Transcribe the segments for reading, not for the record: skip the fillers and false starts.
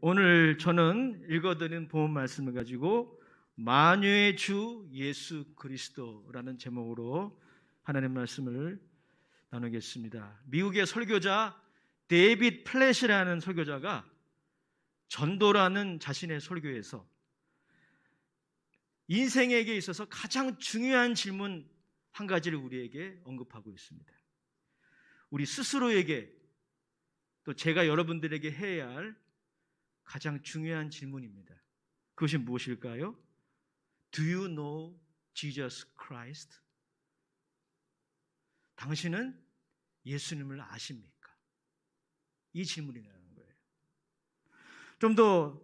오늘 저는 읽어드린 본문 말씀을 가지고 만유의 주 예수 그리스도라는 제목으로 하나님 말씀을 나누겠습니다. 미국의 설교자 데이빗 플랫이라는 설교자가 전도라는 자신의 설교에서 인생에게 있어서 가장 중요한 질문 한 가지를 우리에게 언급하고 있습니다. 우리 스스로에게 또 제가 여러분들에게 해야 할 가장 중요한 질문입니다. 그것이 무엇일까요? Do you know Jesus Christ? 당신은 예수님을 아십니까? 이 질문이라는 거예요. 좀 더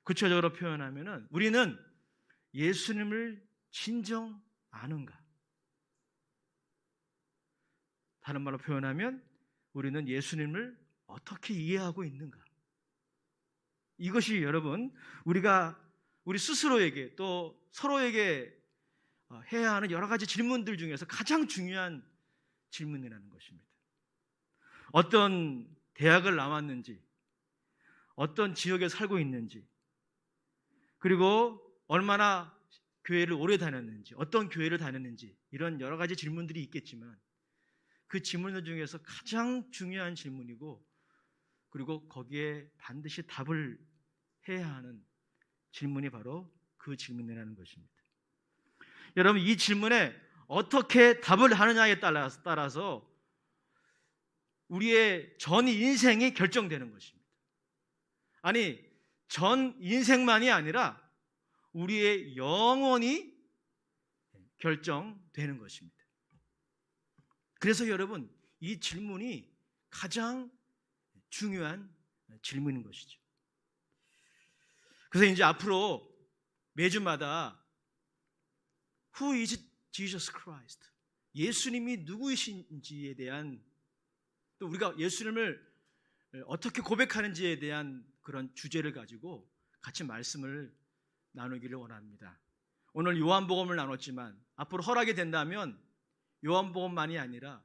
구체적으로 표현하면 우리는 예수님을 진정 아는가? 다른 말로 표현하면 우리는 예수님을 어떻게 이해하고 있는가? 이것이 여러분 우리 스스로에게 또 서로에게 해야 하는 여러 가지 질문들 중에서 가장 중요한 질문이라는 것입니다. 어떤 대학을 나왔는지, 어떤 지역에 살고 있는지, 그리고 얼마나 교회를 오래 다녔는지, 어떤 교회를 다녔는지, 이런 여러 가지 질문들이 있겠지만 그 질문들 중에서 가장 중요한 질문이고, 그리고 거기에 반드시 답을 해야 하는 질문이 바로 그 질문이라는 것입니다. 여러분, 이 질문에 어떻게 답을 하느냐에 따라서 우리의 전 인생이 결정되는 것입니다. 아니, 전 인생만이 아니라 우리의 영혼이 결정되는 것입니다. 그래서 여러분, 이 질문이 가장 중요한 질문인 것이죠. 그래서 이제 앞으로 매주마다 Who is Jesus Christ? 예수님이 누구이신지에 대한, 또 우리가 예수님을 어떻게 고백하는지에 대한 그런 주제를 가지고 같이 말씀을 나누기를 원합니다. 오늘 요한복음을 나눴지만 앞으로 허락이 된다면 요한복음만이 아니라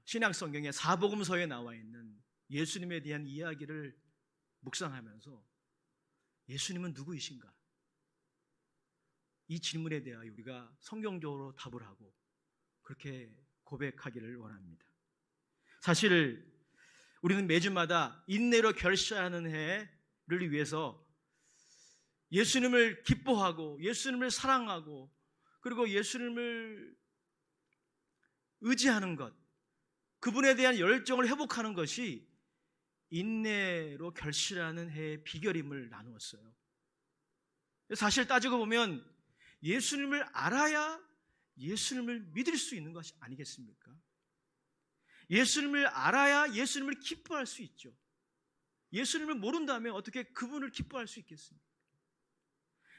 신약성경의 사복음서에 나와 있는 예수님에 대한 이야기를 묵상하면서 예수님은 누구이신가? 이 질문에 대하여 우리가 성경적으로 답을 하고 그렇게 고백하기를 원합니다. 사실 우리는 매주마다 인내로 결시하는 해를 위해서 예수님을 기뻐하고 예수님을 사랑하고 그리고 예수님을 의지하는 것, 그분에 대한 열정을 회복하는 것이 인내로 결실하는 해의 비결임을 나누었어요. 사실 따지고 보면 예수님을 알아야 예수님을 믿을 수 있는 것이 아니겠습니까? 예수님을 알아야 예수님을 기뻐할 수 있죠. 예수님을 모른다면 어떻게 그분을 기뻐할 수 있겠습니까?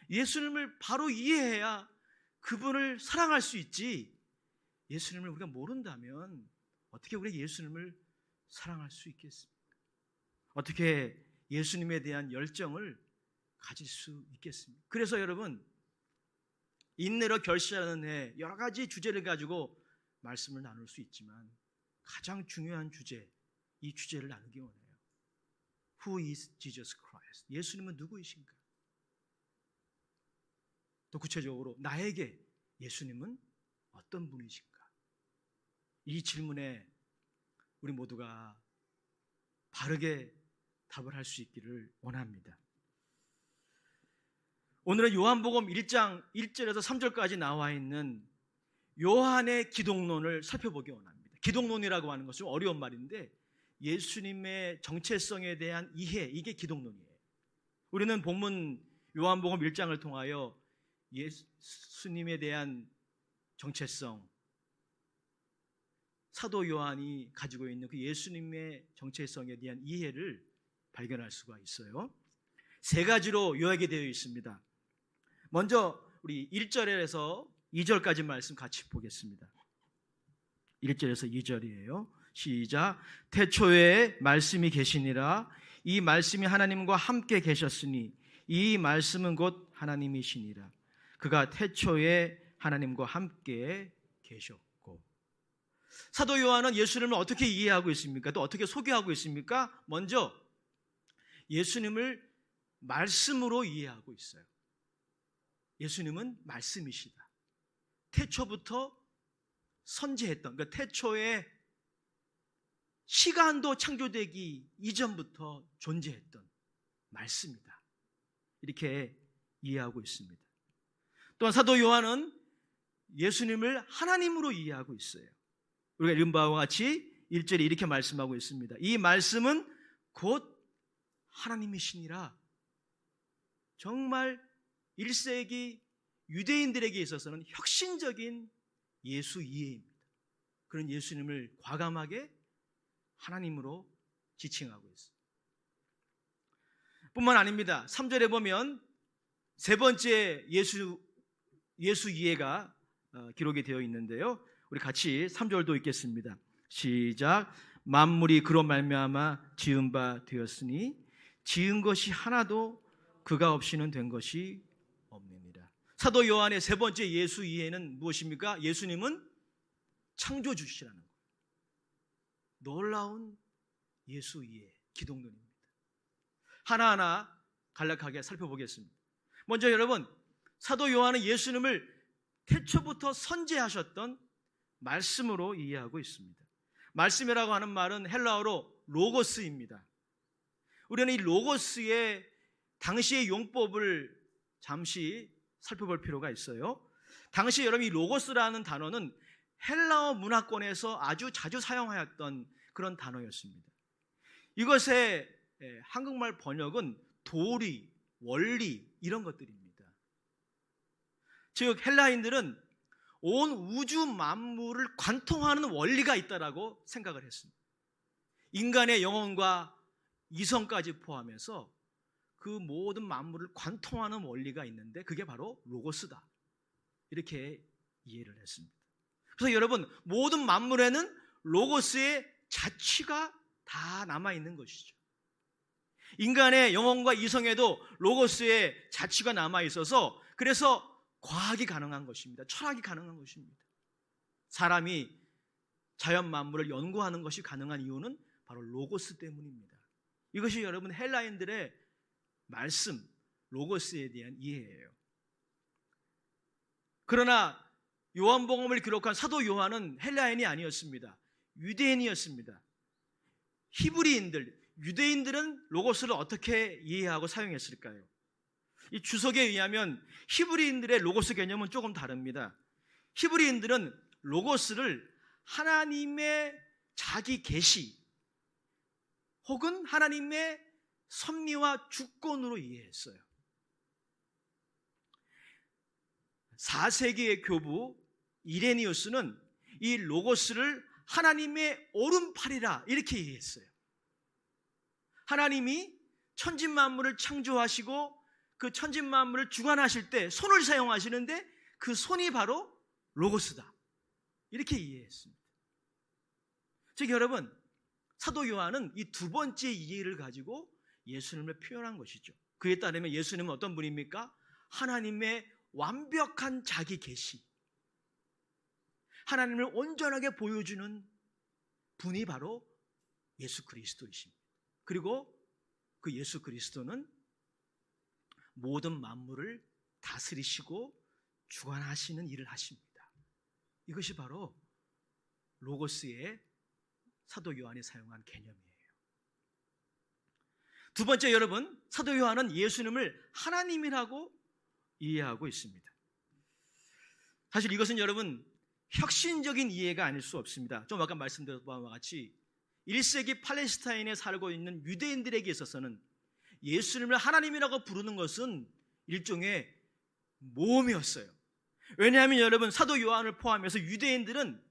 예수님을 바로 이해해야 그분을 사랑할 수 있지, 예수님을 우리가 모른다면 어떻게 우리가 예수님을 사랑할 수 있겠습니까? 어떻게 예수님에 대한 열정을 가질 수 있겠습니까? 그래서 여러분, 인내로 결실하는 해, 여러 가지 주제를 가지고 말씀을 나눌 수 있지만 가장 중요한 주제, 이 주제를 나누기 원해요. Who is Jesus Christ? 예수님은 누구이신가? 또 구체적으로 나에게 예수님은 어떤 분이신가? 이 질문에 우리 모두가 바르게 답을 할 수 있기를 원합니다. 오늘은 요한복음 1장 1절에서 3절까지 나와 있는 요한의 기독론을 살펴보기 원합니다. 기독론이라고 하는 것은 어려운 말인데 예수님의 정체성에 대한 이해, 이게 기독론이에요. 우리는 본문 요한복음 1장을 통하여 예수님에 대한 정체성, 사도 요한이 가지고 있는 그 예수님의 정체성에 대한 이해를 발견할 수가 있어요. 세 가지로 요약이 되어 있습니다. 먼저 우리 1절에서 2절까지 말씀 같이 보겠습니다. 1절에서 2절이에요. 시작. 태초에 말씀이 계시니라. 이 말씀이 하나님과 함께 계셨으니 이 말씀은 곧 하나님이시니라. 그가 태초에 하나님과 함께 계셨고. 사도 요한은 예수님을 어떻게 이해하고 있습니까? 또 어떻게 소개하고 있습니까? 먼저 예수님을 말씀으로 이해하고 있어요. 예수님은 말씀이시다. 태초부터 선지했던, 그러니까 태초에 시간도 창조되기 이전부터 존재했던 말씀이다. 이렇게 이해하고 있습니다. 또한 사도 요한은 예수님을 하나님으로 이해하고 있어요. 우리가 읽은 바와 같이 1절에 이렇게 말씀하고 있습니다. 이 말씀은 곧 하나님이시니라. 정말 1세기 유대인들에게 있어서는 혁신적인 예수 이해입니다. 그런 예수님을 과감하게 하나님으로 지칭하고 있어요. 뿐만 아닙니다. 3절에 보면 세 번째 예수 이해가 기록이 되어 있는데요. 우리 같이 3절도 읽겠습니다. 시작. 만물이 그로 말미암아 지은 바 되었으니 지은 것이 하나도 그가 없이는 된 것이 없느니라. 사도 요한의 세 번째 예수 이해는 무엇입니까? 예수님은 창조주시라는 거예요. 놀라운 예수 이해, 기독론입니다. 하나하나 간략하게 살펴보겠습니다. 먼저 여러분, 사도 요한은 예수님을 태초부터 선지하셨던 말씀으로 이해하고 있습니다. 말씀이라고 하는 말은 헬라어로 로고스입니다. 우리는 이 로고스의 당시의 용법을 잠시 살펴볼 필요가 있어요. 당시 여러분 이 로고스라는 단어는 헬라어 문화권에서 아주 자주 사용하였던 그런 단어였습니다. 이것의 한국말 번역은 도리, 원리 이런 것들입니다. 즉 헬라인들은 온 우주 만물을 관통하는 원리가 있다라고 생각을 했습니다. 인간의 영혼과 이성까지 포함해서 그 모든 만물을 관통하는 원리가 있는데 그게 바로 로고스다. 이렇게 이해를 했습니다. 그래서 여러분 모든 만물에는 로고스의 자취가 다 남아있는 것이죠. 인간의 영혼과 이성에도 로고스의 자취가 남아있어서 그래서 과학이 가능한 것입니다. 철학이 가능한 것입니다. 사람이 자연 만물을 연구하는 것이 가능한 이유는 바로 로고스 때문입니다. 이것이 여러분 헬라인들의 말씀, 로고스에 대한 이해예요. 그러나 요한복음을 기록한 사도 요한은 헬라인이 아니었습니다. 유대인이었습니다. 히브리인들, 유대인들은 로고스를 어떻게 이해하고 사용했을까요? 이 주석에 의하면 히브리인들의 로고스 개념은 조금 다릅니다. 히브리인들은 로고스를 하나님의 자기 계시 혹은 하나님의 섭리와 주권으로 이해했어요. 4세기의 교부 이레니우스는 이 로고스를 하나님의 오른팔이라 이렇게 이해했어요. 하나님이 천지만물을 창조하시고 그 천지만물을 주관하실 때 손을 사용하시는데 그 손이 바로 로고스다. 이렇게 이해했습니다. 즉 여러분 사도 요한은 이 두 번째 이해를 가지고 예수님을 표현한 것이죠. 그에 따르면 예수님은 어떤 분입니까? 하나님의 완벽한 자기 계시, 하나님을 온전하게 보여주는 분이 바로 예수 그리스도이십니다. 그리고 그 예수 그리스도는 모든 만물을 다스리시고 주관하시는 일을 하십니다. 이것이 바로 로고스의 사도 요한이 사용한 개념이에요. 두 번째 여러분, 사도 요한은 예수님을 하나님이라고 이해하고 있습니다. 사실 이것은 여러분 혁신적인 이해가 아닐 수 없습니다. 좀 아까 말씀드린 바와 같이 1세기 팔레스타인에 살고 있는 유대인들에게 있어서는 예수님을 하나님이라고 부르는 것은 일종의 모험이었어요. 왜냐하면 여러분 사도 요한을 포함해서 유대인들은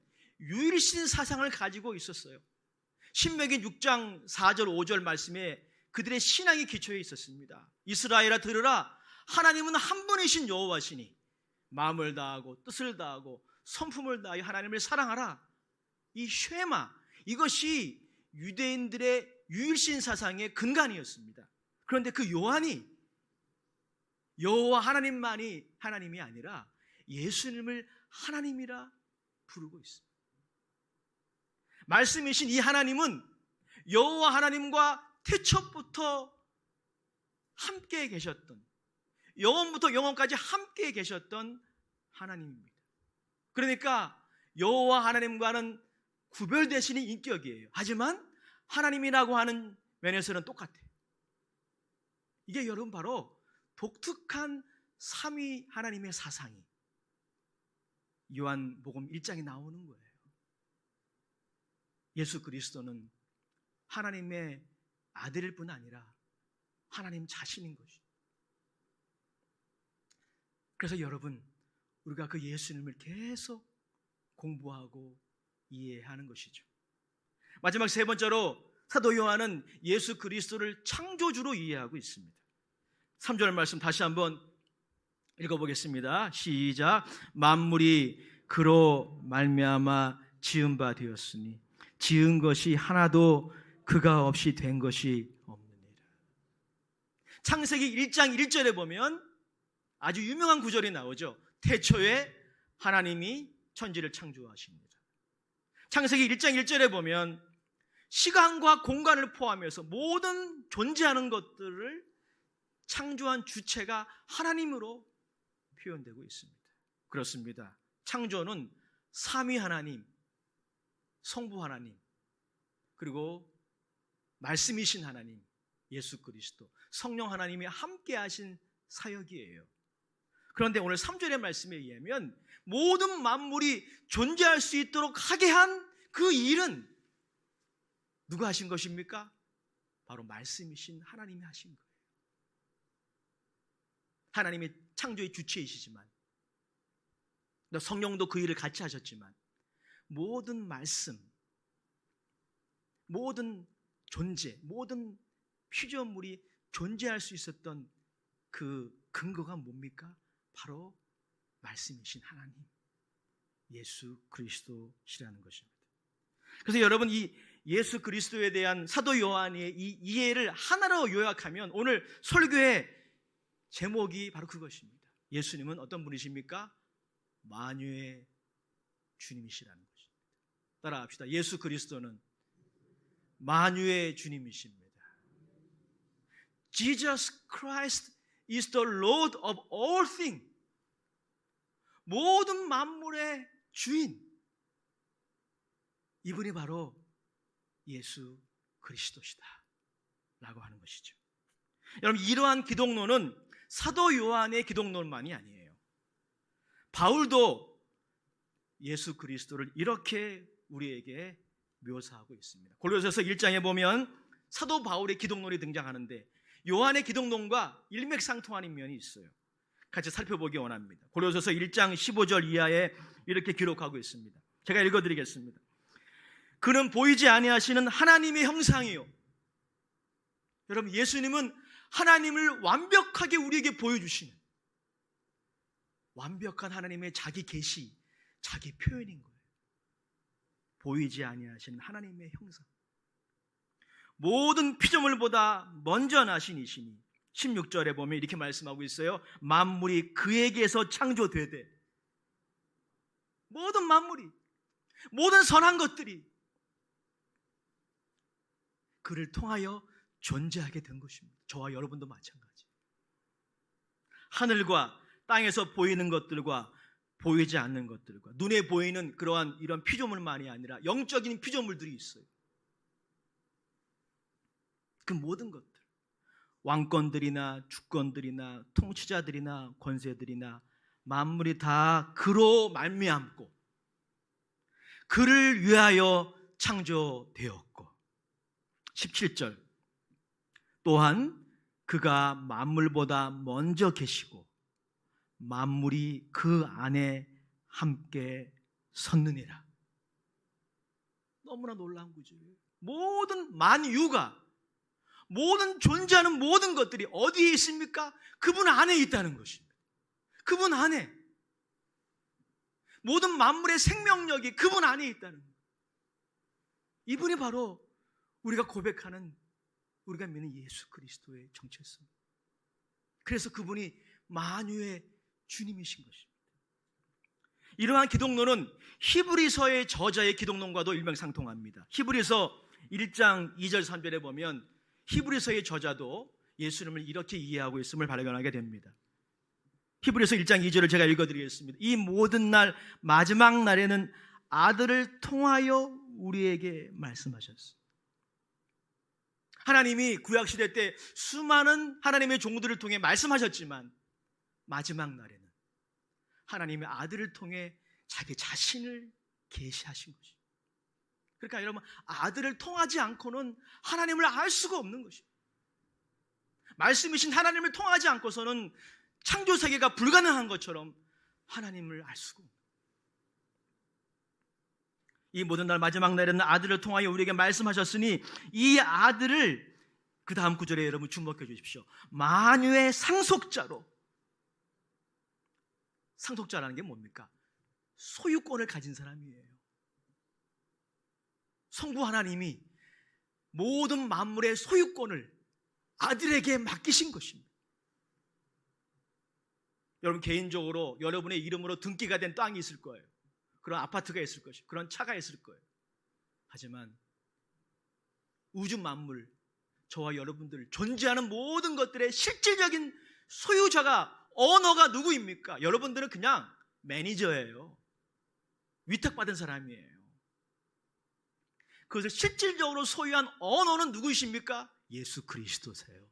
유일신 사상을 가지고 있었어요. 신명기 6장 4절 5절 말씀에 그들의 신앙이 기초해 있었습니다. 이스라엘아 들으라, 하나님은 한 분이신 여호와시니 마음을 다하고 뜻을 다하고 성품을 다하여 하나님을 사랑하라. 이 쉐마, 이것이 유대인들의 유일신 사상의 근간이었습니다. 그런데 그 요한이 여호와 하나님만이 하나님이 아니라 예수님을 하나님이라 부르고 있습니다. 말씀이신 이 하나님은 여호와 하나님과 태초부터 함께 계셨던, 영원부터 영원까지 함께 계셨던 하나님입니다. 그러니까 여호와 하나님과는 구별되시는 인격이에요. 하지만 하나님이라고 하는 면에서는 똑같아요. 이게 여러분 바로 독특한 삼위 하나님의 사상이 요한복음 1장에 나오는 거예요. 예수 그리스도는 하나님의 아들일 뿐 아니라 하나님 자신인 것이죠. 그래서 여러분, 우리가 그 예수님을 계속 공부하고 이해하는 것이죠. 마지막 세 번째로 사도 요한은 예수 그리스도를 창조주로 이해하고 있습니다. 3절 말씀 다시 한번 읽어보겠습니다. 시작. 만물이 그로 말미암아 지은 바 되었으니 지은 것이 하나도 그가 없이 된 것이 없느니라. 창세기 1장 1절에 보면 아주 유명한 구절이 나오죠. 태초에 하나님이 천지를 창조하십니다. 창세기 1장 1절에 보면 시간과 공간을 포함해서 모든 존재하는 것들을 창조한 주체가 하나님으로 표현되고 있습니다. 그렇습니다. 창조는 삼위 하나님, 성부 하나님, 그리고 말씀이신 하나님, 예수 그리스도, 성령 하나님이 함께 하신 사역이에요. 그런데 오늘 3절의 말씀에 의하면 모든 만물이 존재할 수 있도록 하게 한 그 일은 누가 하신 것입니까? 바로 말씀이신 하나님이 하신 거예요. 하나님이 창조의 주체이시지만 성령도 그 일을 같이 하셨지만 모든 말씀, 모든 존재, 모든 피조물이 존재할 수 있었던 그 근거가 뭡니까? 바로 말씀이신 하나님, 예수 그리스도시라는 것입니다. 그래서 여러분, 이 예수 그리스도에 대한 사도 요한의 이 이해를 하나로 요약하면 오늘 설교의 제목이 바로 그것입니다. 예수님은 어떤 분이십니까? 만유의 주님이시라는 것입니다. 따라합시다. 예수 그리스도는 만유의 주님이십니다. Jesus Christ is the Lord of all things. 모든 만물의 주인, 이분이 바로 예수 그리스도시다 라고 하는 것이죠. 여러분, 이러한 기독론은 사도 요한의 기독론만이 아니에요. 바울도 예수 그리스도를 이렇게 우리에게 묘사하고 있습니다. 골로새서 1장에 보면 사도 바울의 기독론이 등장하는데 요한의 기독론과 일맥상통하는 면이 있어요. 같이 살펴보기 원합니다. 골로새서 1장 15절 이하에 이렇게 기록하고 있습니다. 제가 읽어드리겠습니다. 그는 보이지 아니하시는 하나님의 형상이요. 여러분, 예수님은 하나님을 완벽하게 우리에게 보여주시는 완벽한 하나님의 자기 계시, 자기 표현인 거예요. 보이지 아니하시는 하나님의 형상, 모든 피조물보다 먼저 나신 이시니 16절에 보면 이렇게 말씀하고 있어요. 만물이 그에게서 창조되되, 모든 만물이, 모든 선한 것들이 그를 통하여 존재하게 된 것입니다. 저와 여러분도 마찬가지. 하늘과 땅에서 보이는 것들과 보이지 않는 것들과 눈에 보이는 그러한 이런 피조물만이 아니라 영적인 피조물들이 있어요. 그 모든 것들, 왕권들이나 주권들이나 통치자들이나 권세들이나 만물이 다 그로 말미암고 그를 위하여 창조되었고, 17절, 또한 그가 만물보다 먼저 계시고 만물이 그 안에 함께 섰느니라. 너무나 놀라운 구절이에요. 모든 만유가, 모든 존재하는 모든 것들이 어디에 있습니까? 그분 안에 있다는 것입니다. 그분 안에, 모든 만물의 생명력이 그분 안에 있다는 거예요. 이분이 바로 우리가 고백하는, 우리가 믿는 예수 그리스도의 정체성. 그래서 그분이 만유의 주님이신 것입니다. 이러한 기독론은 히브리서의 저자의 기독론과도 일맥상통합니다. 히브리서 1장 2절 3절에 보면 히브리서의 저자도 예수님을 이렇게 이해하고 있음을 발견하게 됩니다. 히브리서 1장 2절을 제가 읽어드리겠습니다. 이 모든 날 마지막 날에는 아들을 통하여 우리에게 말씀하셨습니다. 하나님이 구약시대 때 수많은 하나님의 종들을 통해 말씀하셨지만 마지막 날에는 하나님의 아들을 통해 자기 자신을 계시하신 것입니다. 그러니까 여러분, 아들을 통하지 않고는 하나님을 알 수가 없는 것입니다. 말씀이신 하나님을 통하지 않고서는 창조세계가 불가능한 것처럼 하나님을 알 수가 없는, 이 모든 날 마지막 날에는 아들을 통하여 우리에게 말씀하셨으니 이 아들을, 그 다음 구절에 여러분 주목해 주십시오. 만유의 상속자로. 상속자라는 게 뭡니까? 소유권을 가진 사람이에요. 성부 하나님이 모든 만물의 소유권을 아들에게 맡기신 것입니다. 여러분, 개인적으로 여러분의 이름으로 등기가 된 땅이 있을 거예요. 그런 아파트가 있을 것이고 그런 차가 있을 거예요. 하지만 우주 만물, 저와 여러분들 존재하는 모든 것들의 실질적인 소유자가, 오너가 누구입니까? 여러분들은 그냥 매니저예요. 위탁받은 사람이에요. 그것을 실질적으로 소유한 오너는 누구이십니까? 예수 그리스도세요.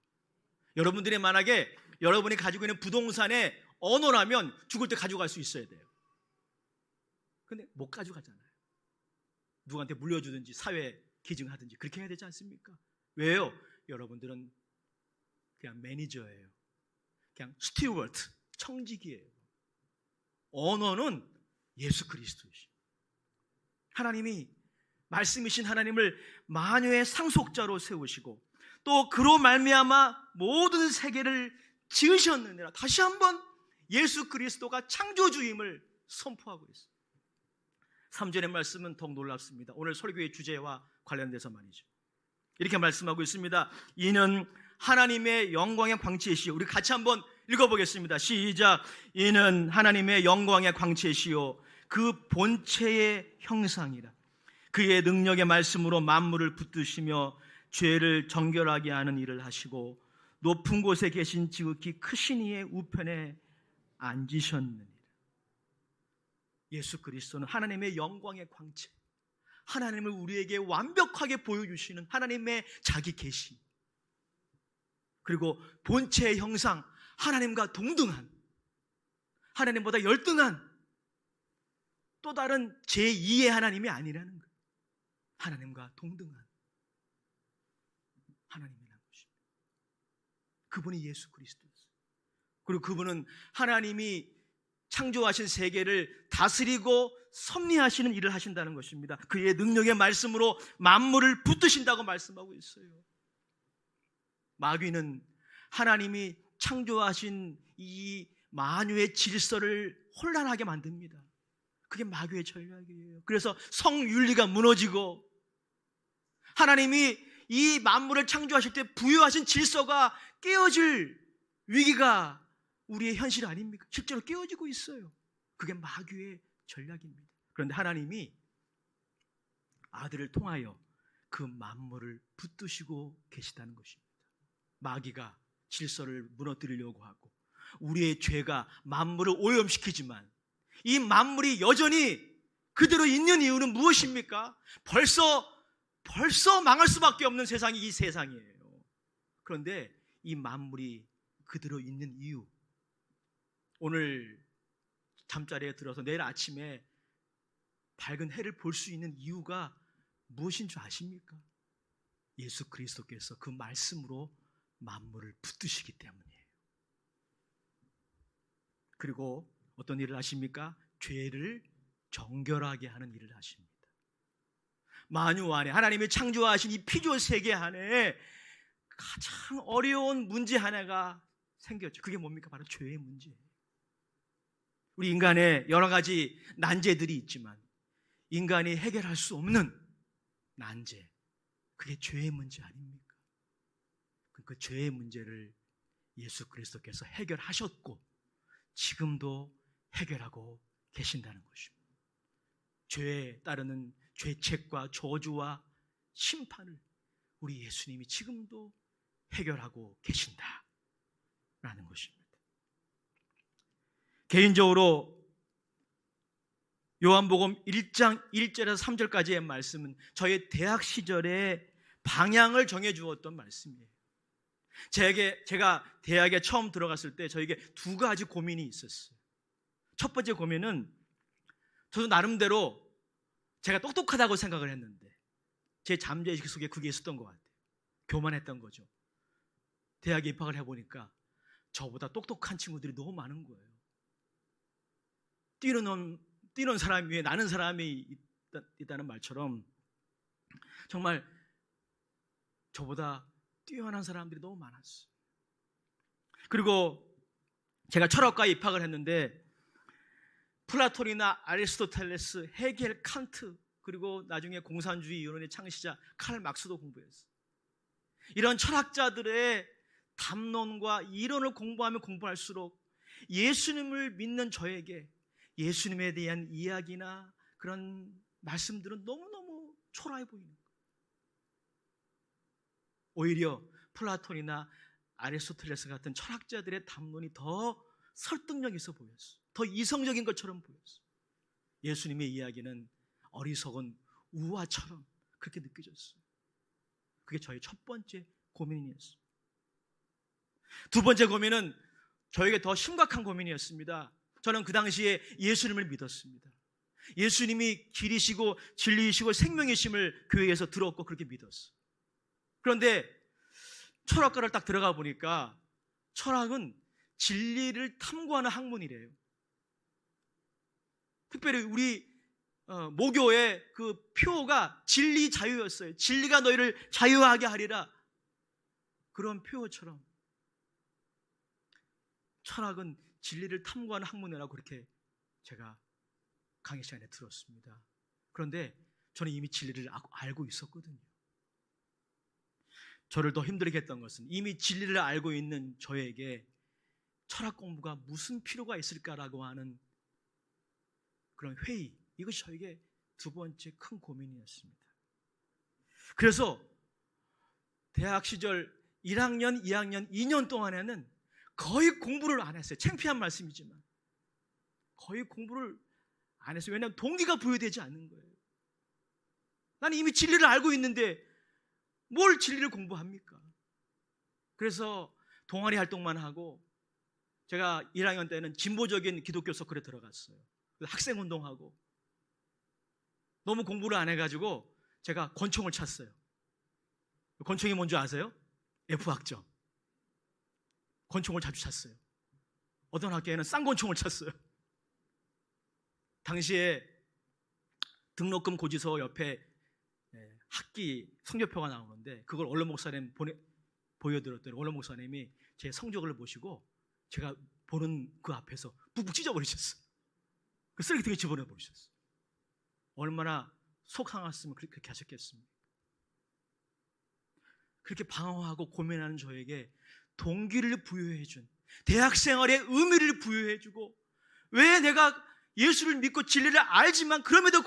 여러분들이 만약에 여러분이 가지고 있는 부동산의 오너라면 죽을 때 가져갈 수 있어야 돼요. 근데 못 가져가잖아요. 누구한테 물려주든지 사회 기증하든지 그렇게 해야 되지 않습니까? 왜요? 여러분들은 그냥 매니저예요. 그냥 스튜어트, 청지기예요. 오너는 예수 그리스도이시죠. 하나님이, 말씀이신 하나님을 만유의 상속자로 세우시고 또 그로 말미암아 모든 세계를 지으셨느니라. 다시 한번 예수 그리스도가 창조주임을 선포하고 있어요. 3절의 말씀은 더욱 놀랍습니다. 오늘 설교의 주제와 관련돼서 말이죠. 이렇게 말씀하고 있습니다. 이는 하나님의 영광의 광채시요. 우리 같이 한번 읽어보겠습니다. 시작. 이는 하나님의 영광의 광채시요 그 본체의 형상이라. 그의 능력의 말씀으로 만물을 붙드시며 죄를 정결하게 하는 일을 하시고 높은 곳에 계신 지극히 크신 이의 우편에 앉으셨느니라. 예수 그리스도는 하나님의 영광의 광채, 하나님을 우리에게 완벽하게 보여주시는 하나님의 자기 계시, 그리고 본체의 형상, 하나님과 동등한, 하나님보다 열등한 또 다른 제2의 하나님이 아니라는 거예요. 하나님과 동등한 하나님이라는 것입니다. 그분이 예수 그리스도였어요. 그리고 그분은 하나님이 창조하신 세계를 다스리고 섭리하시는 일을 하신다는 것입니다. 그의 능력의 말씀으로 만물을 붙드신다고 말씀하고 있어요. 마귀는 하나님이 창조하신 이 만유의 질서를 혼란하게 만듭니다. 그게 마귀의 전략이에요. 그래서 성윤리가 무너지고 하나님이 이 만물을 창조하실 때 부여하신 질서가 깨어질 위기가 우리의 현실 아닙니까? 실제로 깨어지고 있어요. 그게 마귀의 전략입니다. 그런데 하나님이 아들을 통하여 그 만물을 붙드시고 계시다는 것입니다. 마귀가 질서를 무너뜨리려고 하고 우리의 죄가 만물을 오염시키지만 이 만물이 여전히 그대로 있는 이유는 무엇입니까? 벌써 망할 수밖에 없는 세상이 이 세상이에요. 그런데 이 만물이 그대로 있는 이유, 오늘 잠자리에 들어서 내일 아침에 밝은 해를 볼 수 있는 이유가 무엇인 줄 아십니까? 예수 그리스도께서 그 말씀으로 만물을 붙드시기 때문이에요. 그리고 어떤 일을 하십니까? 죄를 정결하게 하는 일을 하십니다. 만유 안에 하나님이 창조하신 이 피조 세계 안에 가장 어려운 문제 하나가 생겼죠. 그게 뭡니까? 바로 죄의 문제예요. 우리 인간의 여러 가지 난제들이 있지만 인간이 해결할 수 없는 난제, 그게 죄의 문제 아닙니까? 그 죄의 문제를 예수 그리스도께서 해결하셨고 지금도 해결하고 계신다는 것입니다. 죄에 따르는 죄책과 저주와 심판을 우리 예수님이 지금도 해결하고 계신다라는 것입니다. 개인적으로 요한복음 1장 1절에서 3절까지의 말씀은 저의 대학 시절에 방향을 정해 주었던 말씀이에요. 제가 대학에 처음 들어갔을 때 저에게 두 가지 고민이 있었어요. 첫 번째 고민은 저도 나름대로 제가 똑똑하다고 생각을 했는데 제 잠재의식 속에 그게 있었던 것 같아요. 교만했던 거죠. 대학에 입학을 해보니까 저보다 똑똑한 친구들이 너무 많은 거예요. 뛰는 사람 위에 나는 사람이 있다는 말처럼 정말 저보다 뛰어난 사람들이 너무 많았어요. 그리고 제가 철학과에 입학을 했는데 플라톤이나 아리스토텔레스, 헤겔, 칸트, 그리고 나중에 공산주의 이론의 창시자 칼 막스도 공부했어요. 이런 철학자들의 담론과 이론을 공부하면 공부할수록 예수님을 믿는 저에게 예수님에 대한 이야기나 그런 말씀들은 너무너무 초라해 보이는 거예요. 오히려 플라톤이나 아리스토텔레스 같은 철학자들의 담론이 더 설득력 있어 보였어요. 더 이성적인 것처럼 보였어요. 예수님의 이야기는 어리석은 우화처럼 그렇게 느껴졌어요. 그게 저의 첫 번째 고민이었어요. 두 번째 고민은 저에게 더 심각한 고민이었습니다. 저는 그 당시에 예수님을 믿었습니다. 예수님이 길이시고 진리이시고 생명이심을 교회에서 들었고 그렇게 믿었어요. 그런데 철학과를 딱 들어가 보니까 철학은 진리를 탐구하는 학문이래요. 특별히 우리 모교의 그 표어가 진리 자유였어요. 진리가 너희를 자유하게 하리라. 그런 표어처럼 철학은 진리를 탐구하는 학문이라고 그렇게 제가 강의 시간에 들었습니다. 그런데 저는 이미 진리를 알고 있었거든요. 저를 더 힘들게 했던 것은 이미 진리를 알고 있는 저에게 철학 공부가 무슨 필요가 있을까라고 하는 그런 회의, 이것이 저에게 두 번째 큰 고민이었습니다. 그래서 대학 시절 1학년, 2학년, 2년 동안에는 거의 공부를 안 했어요. 창피한 말씀이지만 거의 공부를 안 했어요. 왜냐하면 동기가 부여되지 않는 거예요. 나는 이미 진리를 알고 있는데 뭘 진리를 공부합니까? 그래서 동아리 활동만 하고 제가 1학년 때는 진보적인 기독교 서클에 들어갔어요. 학생운동하고 너무 공부를 안 해가지고 제가 권총을 찼어요. 권총이 뭔지 아세요? F학점. 권총을 자주 찼어요. 어떤 학교에는 쌍권총을 찼어요. 당시에 등록금 고지서 옆에 학기 성적표가 나오는데 그걸 원로 목사님 보여드렸더니 원로 목사님이 제 성적을 보시고 제가 보는 그 앞에서 푹푹 찢어버리셨어요. 그 쓰레기통에 집어넣어버리셨어요. 얼마나 속 상했으면 그렇게 하셨겠습니까? 그렇게 방황하고 고민하는 저에게 동기를 부여해준, 대학생활의 의미를 부여해주고, 왜 내가 예수를 믿고 진리를 알지만 그럼에도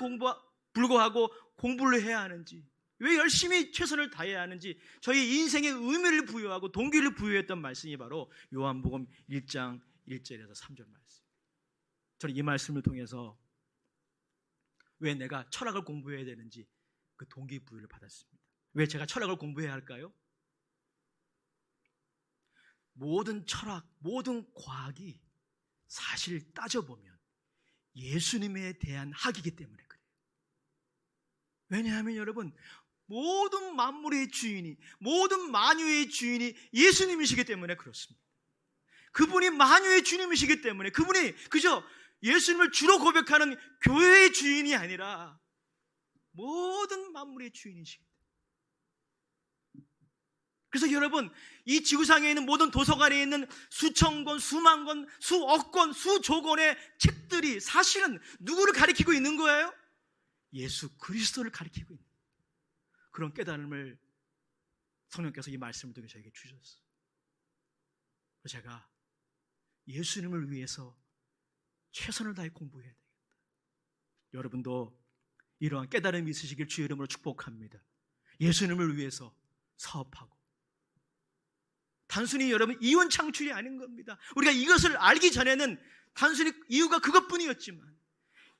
불구하고 공부를 해야 하는지, 왜 열심히 최선을 다해야 하는지 저희 인생의 의미를 부여하고 동기를 부여했던 말씀이 바로 요한복음 1장 1절에서 3절 말씀. 저는 이 말씀을 통해서 왜 내가 철학을 공부해야 되는지 그 동기부여를 받았습니다. 왜 제가 철학을 공부해야 할까요? 모든 철학, 모든 과학이 사실 따져보면 예수님에 대한 학이기 때문에 그래요. 왜냐하면 여러분, 모든 만물의 주인이, 모든 만유의 주인이 예수님이시기 때문에 그렇습니다. 그분이 만유의 주님이시기 때문에, 그분이 그저 예수님을 주로 고백하는 교회의 주인이 아니라 모든 만물의 주인이시기 때문에. 그래서 여러분, 이 지구상에 있는 모든 도서관에 있는 수천 권, 수만 권, 수억 권, 수조 권의 책들이 사실은 누구를 가리키고 있는 거예요? 예수 그리스도를 가리키고 있는 그런 깨달음을 성령께서 이 말씀을 통해 저에게 주셨어요. 제가 예수님을 위해서 최선을 다해 공부해야 되겠다. 여러분도 이러한 깨달음이 있으시길 주의 이름으로 축복합니다. 예수님을 위해서 사업하고 단순히 여러분 이혼 창출이 아닌 겁니다. 우리가 이것을 알기 전에는 단순히 이유가 그것뿐이었지만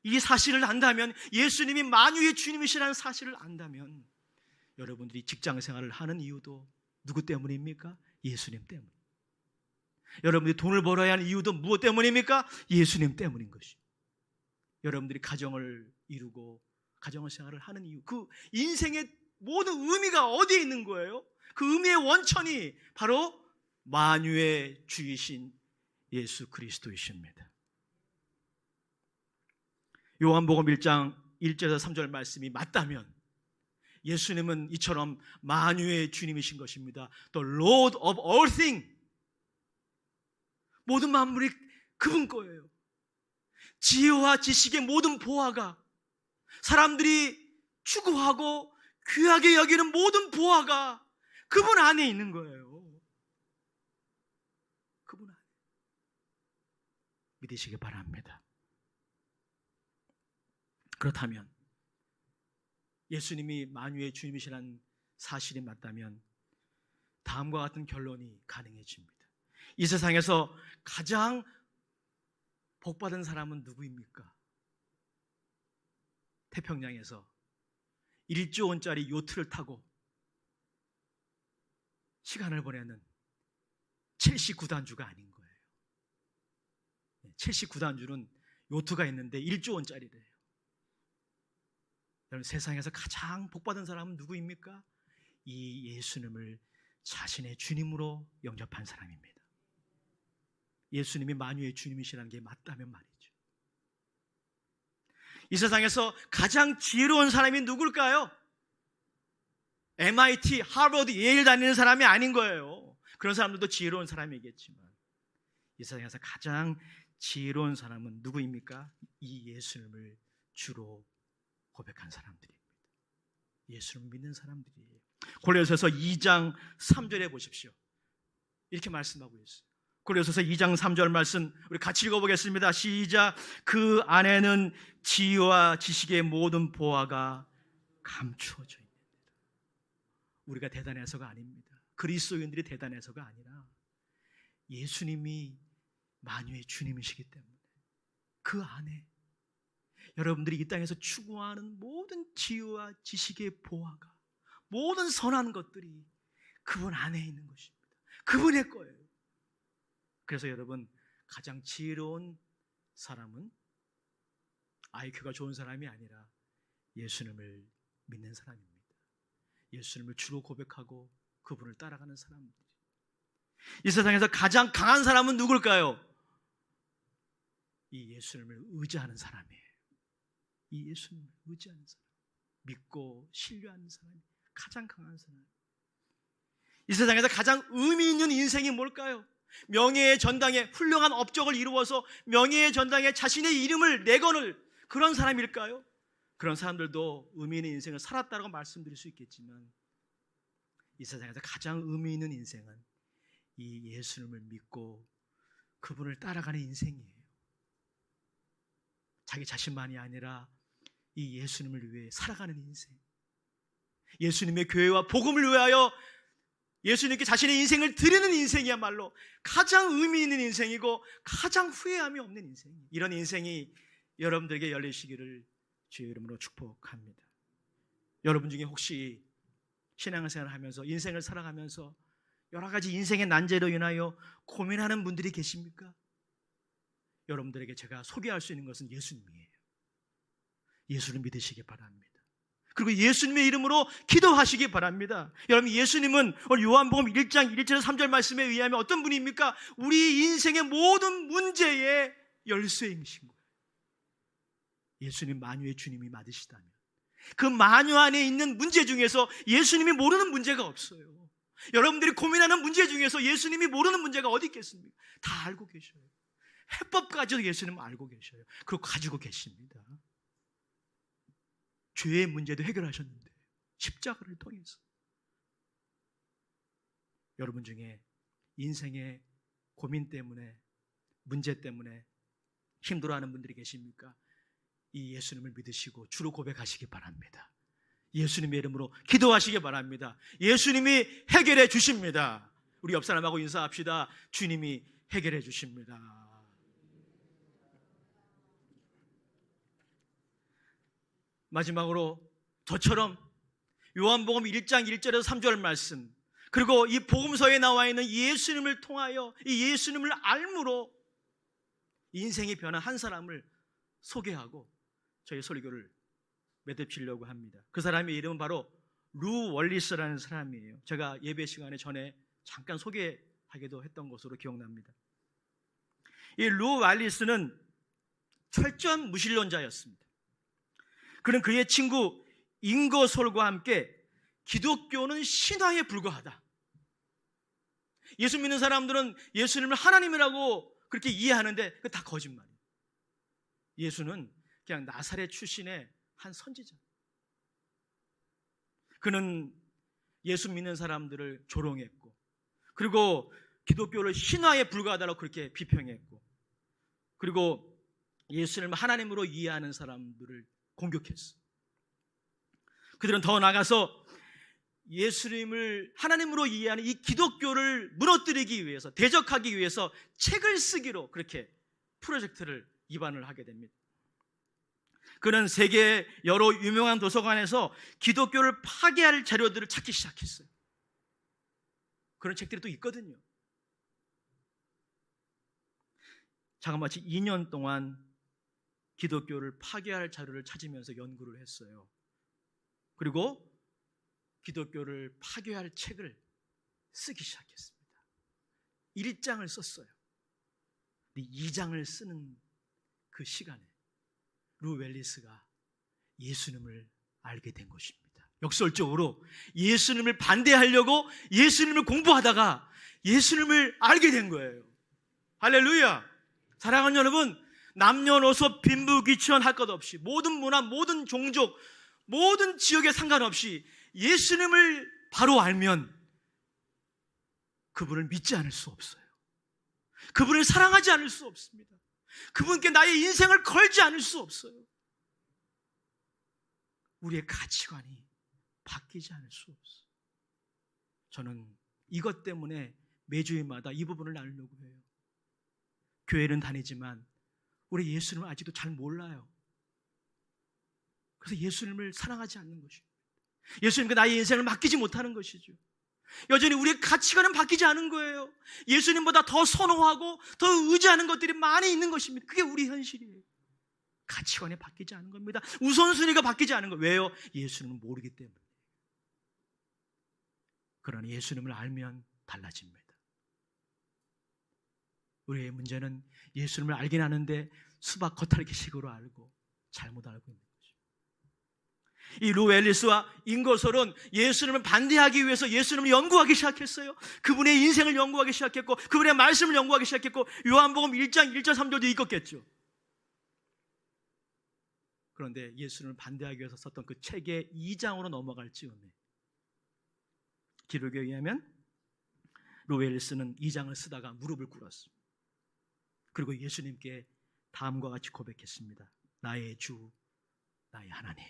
이 사실을 안다면, 예수님이 만유의 주님이시라는 사실을 안다면, 여러분들이 직장 생활을 하는 이유도 누구 때문입니까? 예수님 때문. 여러분들이 돈을 벌어야 하는 이유도 무엇 때문입니까? 예수님 때문인 것이. 여러분들이 가정을 이루고 가정 생활을 하는 이유, 그 인생의 모든 의미가 어디에 있는 거예요? 그 의미의 원천이 바로 만유의 주이신 예수 그리스도이십니다. 요한복음 1장 1절에서 3절 말씀이 맞다면 예수님은 이처럼 만유의 주님이신 것입니다. The Lord of all things. 모든 만물이 그분 거예요. 지혜와 지식의 모든 보화가, 사람들이 추구하고 귀하게 여기는 모든 보화가 그분 안에 있는 거예요. 그분 안에. 믿으시기 바랍니다. 그렇다면 예수님이 만유의 주님이시라는 사실이 맞다면 다음과 같은 결론이 가능해집니다. 이 세상에서 가장 복받은 사람은 누구입니까? 태평양에서 1조 원짜리 요트를 타고 시간을 보내는 첼시 구단주가 아닌 거예요. 첼시 구단주는 요트가 있는데 1조 원짜리래요. 여러분, 세상에서 가장 복받은 사람은 누구입니까? 이 예수님을 자신의 주님으로 영접한 사람입니다. 예수님이 만유의 주님이시라는 게 맞다면 말이죠. 이 세상에서 가장 지혜로운 사람이 누굴까요? MIT, 하버드, 예일 다니는 사람이 아닌 거예요. 그런 사람들도 지혜로운 사람이겠지만 이 세상에서 가장 지혜로운 사람은 누구입니까? 이 예수님을 주로 고백한 사람들입니다. 예수를 믿는 사람들이에요. 골로새서 2장 3절에 보십시오. 이렇게 말씀하고 있어요. 골로새서 2장 3절 말씀 우리 같이 읽어보겠습니다. 시작. 그 안에는 지혜와 지식의 모든 보화가 감추어져 있습니다. 우리가 대단해서가 아닙니다. 그리스도인들이 대단해서가 아니라 예수님이 만유의 주님이시기 때문에 그 안에 여러분들이 이 땅에서 추구하는 모든 지혜와 지식의 보화가, 모든 선한 것들이 그분 안에 있는 것입니다. 그분의 거예요. 그래서 여러분, 가장 지혜로운 사람은 IQ가 좋은 사람이 아니라 예수님을 믿는 사람입니다. 예수님을 주로 고백하고 그분을 따라가는 사람들이. 이 세상에서 가장 강한 사람은 누굴까요? 이 예수님을 의지하는 사람이에요. 이 예수님을 의지하는 사람, 믿고 신뢰하는 사람이 가장 강한 사람. 이 세상에서 가장 의미 있는 인생이 뭘까요? 명예의 전당에 훌륭한 업적을 이루어서 명예의 전당에 자신의 이름을 내거늘 그런 사람일까요? 그런 사람들도 의미 있는 인생을 살았다고 말씀드릴 수 있겠지만 이 세상에서 가장 의미 있는 인생은 이 예수님을 믿고 그분을 따라가는 인생이에요. 자기 자신만이 아니라 이 예수님을 위해 살아가는 인생, 예수님의 교회와 복음을 위하여 예수님께 자신의 인생을 드리는 인생이야말로 가장 의미 있는 인생이고 가장 후회함이 없는 인생이에요. 이런 인생이 여러분들에게 열리시기를 주의 이름으로 축복합니다. 여러분 중에 혹시 신앙생활을 하면서 인생을 살아가면서 여러 가지 인생의 난제로 인하여 고민하는 분들이 계십니까? 여러분들에게 제가 소개할 수 있는 것은 예수님이에요. 예수를 믿으시기 바랍니다. 그리고 예수님의 이름으로 기도하시기 바랍니다. 여러분, 예수님은 오늘 요한복음 1장 1절에서 3절 말씀에 의하면 어떤 분입니까? 우리 인생의 모든 문제의 열쇠이신 거예요. 예수님 만유의 주님이 맞으시다면 그 만유 안에 있는 문제 중에서 예수님이 모르는 문제가 없어요. 여러분들이 고민하는 문제 중에서 예수님이 모르는 문제가 어디 있겠습니까? 다 알고 계셔요. 해법까지도 예수님은 알고 계셔요. 그리고 가지고 계십니다. 죄의 문제도 해결하셨는데 십자가를 통해서. 여러분 중에 인생의 고민 때문에, 문제 때문에 힘들어하는 분들이 계십니까? 이 예수님을 믿으시고 주로 고백하시기 바랍니다. 예수님의 이름으로 기도하시기 바랍니다. 예수님이 해결해 주십니다. 우리 옆 사람하고 인사합시다. 주님이 해결해 주십니다. 마지막으로 저처럼 요한복음 1장 1절에서 3절 말씀, 그리고 이 복음서에 나와 있는 예수님을 통하여 이 예수님을 알므로 인생이 변한 한 사람을 소개하고 저희 설교를 맺으려고 합니다. 그 사람의 이름은 바로 루 월리스라는 사람이에요. 제가 예배 시간에 전에 잠깐 소개하기도 했던 것으로 기억납니다. 이 루 월리스는 철저한 무신론자였습니다. 그는 그의 친구 잉거솔과 함께 기독교는 신화에 불과하다, 예수 믿는 사람들은 예수님을 하나님이라고 그렇게 이해하는데 그게 다 거짓말이에요. 예수는 그냥 나사렛 출신의 한 선지자. 그는 예수 믿는 사람들을 조롱했고, 그리고 기독교를 신화에 불과하다고 그렇게 비평했고, 그리고 예수님을 하나님으로 이해하는 사람들을 공격했어. 그들은 더 나아가서 예수님을 하나님으로 이해하는 이 기독교를 무너뜨리기 위해서, 대적하기 위해서 책을 쓰기로 그렇게 프로젝트를 입안을 하게 됩니다. 그는 세계의 여러 유명한 도서관에서 기독교를 파괴할 자료들을 찾기 시작했어요. 그런 책들이 또 있거든요. 자그마치 2년 동안 기독교를 파괴할 자료를 찾으면서 연구를 했어요. 그리고 기독교를 파괴할 책을 쓰기 시작했습니다. 1장을 썼어요. 2장을 쓰는 그 시간에 루 웰리스가 예수님을 알게 된 것입니다. 역설적으로 예수님을 반대하려고 예수님을 공부하다가 예수님을 알게 된 거예요. 할렐루야. 사랑하는 여러분, 남녀노소 빈부귀천 할 것 없이, 모든 문화, 모든 종족, 모든 지역에 상관없이 예수님을 바로 알면 그분을 믿지 않을 수 없어요. 그분을 사랑하지 않을 수 없습니다. 그분께 나의 인생을 걸지 않을 수 없어요. 우리의 가치관이 바뀌지 않을 수 없어요. 저는 이것 때문에 매주일마다 이 부분을 나누려고 해요. 교회는 다니지만 우리 예수님을 아직도 잘 몰라요. 그래서 예수님을 사랑하지 않는 것이죠. 예수님께 나의 인생을 맡기지 못하는 것이죠. 여전히 우리의 가치관은 바뀌지 않은 거예요. 예수님보다 더 선호하고 더 의지하는 것들이 많이 있는 것입니다. 그게 우리 현실이에요. 가치관이 바뀌지 않은 겁니다. 우선순위가 바뀌지 않은 거예요. 왜요? 예수님을 모르기 때문에. 그러나 예수님을 알면 달라집니다. 우리의 문제는 예수님을 알긴 하는데 수박 겉핥기식으로 알고 잘못 알고 있는 거죠. 이 루 웰리스와 잉거솔은 예수님을 반대하기 위해서 예수님을 연구하기 시작했어요. 그분의 인생을 연구하기 시작했고, 그분의 말씀을 연구하기 시작했고, 요한복음 1장 1절 3절도 읽었겠죠. 그런데 예수님을 반대하기 위해서 썼던 그 책의 2장으로 넘어갈 즈음에 기록에 의하면 루 웰리스는 2장을 쓰다가 무릎을 꿇었습니다. 그리고 예수님께 다음과 같이 고백했습니다. 나의 주, 나의 하나님.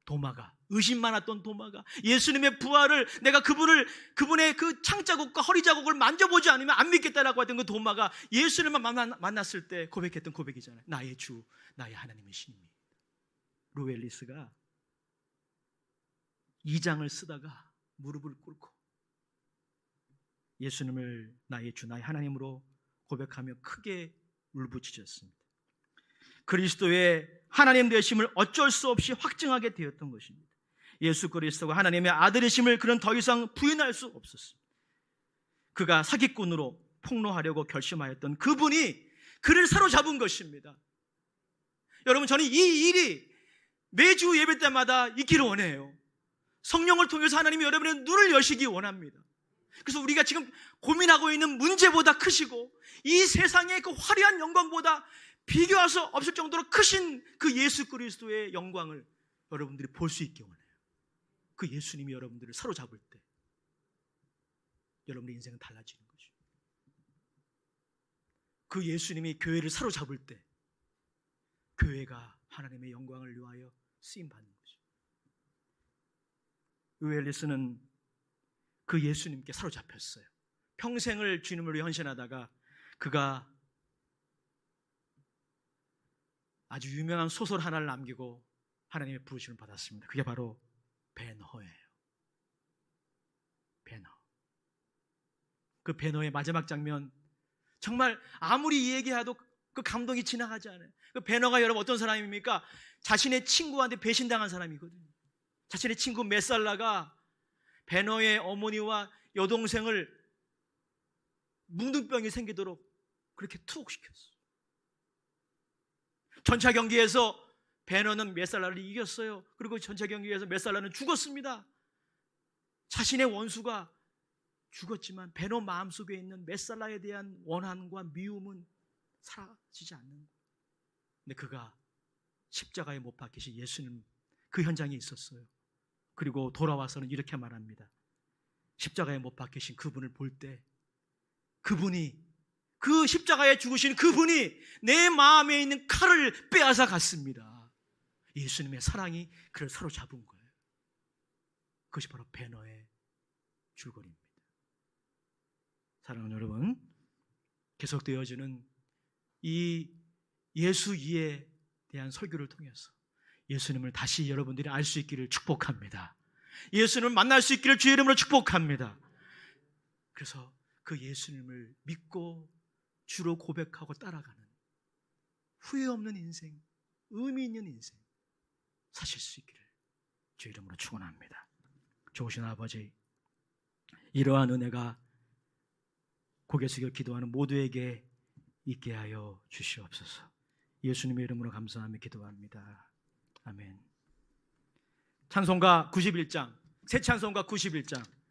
도마가, 의심 많았던 도마가 예수님의 부활을, 내가 그분의 그 창자국과 허리자국을 만져보지 않으면 안 믿겠다라고 하던 그 도마가 예수님만 만났을 때 고백했던 고백이잖아요. 나의 주, 나의 하나님이시니. 루 웰리스가 2장을 쓰다가 무릎을 꿇고 예수님을 나의 주, 나의 하나님으로 고백하며 크게 울부짖었습니다. 그리스도의 하나님 되심을 어쩔 수 없이 확증하게 되었던 것입니다. 예수 그리스도가 하나님의 아들이심을 그는 더 이상 부인할 수 없었습니다. 그가 사기꾼으로 폭로하려고 결심하였던 그분이 그를 사로잡은 것입니다. 여러분, 저는 이 일이 매주 예배 때마다 있기를 원해요. 성령을 통해서 하나님이 여러분의 눈을 여시기 원합니다. 그래서 우리가 지금 고민하고 있는 문제보다 크시고 이 세상의 그 화려한 영광보다 비교할 수 없을 정도로 크신 그 예수 그리스도의 영광을 여러분들이 볼 수 있게 원해요. 그 예수님이 여러분들을 사로잡을 때 여러분의 인생은 달라지는 거죠. 그 예수님이 교회를 사로잡을 때 교회가 하나님의 영광을 위하여 쓰임받는 거죠. 루 웰리스는 그 예수님께 사로잡혔어요. 평생을 주님을 위해 헌신하다가 그가 아주 유명한 소설 하나를 남기고 하나님의 부르심을 받았습니다. 그게 바로 벤허예요. 벤허. 그 벤허의 마지막 장면, 정말 아무리 얘기해도 그 감동이 지나가지 않아요. 그 벤허가 여러분 어떤 사람입니까? 자신의 친구한테 배신당한 사람이거든요. 자신의 친구 메살라가 벤허의 어머니와 여동생을 뭉둥병이 생기도록 그렇게 투옥시켰어요. 전차 경기에서 벤허는 메살라를 이겼어요. 그리고 전차 경기에서 메살라는 죽었습니다. 자신의 원수가 죽었지만 벤허 마음속에 있는 메살라에 대한 원한과 미움은 사라지지 않는 거예요. 근데 그가 십자가에 못 박히신 예수님 그 현장에 있었어요. 그리고 돌아와서는 이렇게 말합니다. 십자가에 못 박히신 그분을 볼 때 그분이, 그 십자가에 죽으신 그분이 내 마음에 있는 칼을 빼앗아 갔습니다. 예수님의 사랑이 그를 사로잡은 거예요. 그것이 바로 벤허의 줄거리입니다. 사랑하는 여러분, 계속되어지는 이 예수 이에 대한 설교를 통해서 예수님을 다시 여러분들이 알 수 있기를 축복합니다. 예수님을 만날 수 있기를 주의 이름으로 축복합니다. 그래서 그 예수님을 믿고 주로 고백하고 따라가는 후회 없는 인생, 의미 있는 인생 사실 수 있기를 주의 이름으로 축원합니다. 좋으신 아버지, 이러한 은혜가 고개 숙여 기도하는 모두에게 있게 하여 주시옵소서. 예수님의 이름으로 감사하며 기도합니다. 아멘. 찬송가 91장, 새 찬송가 91장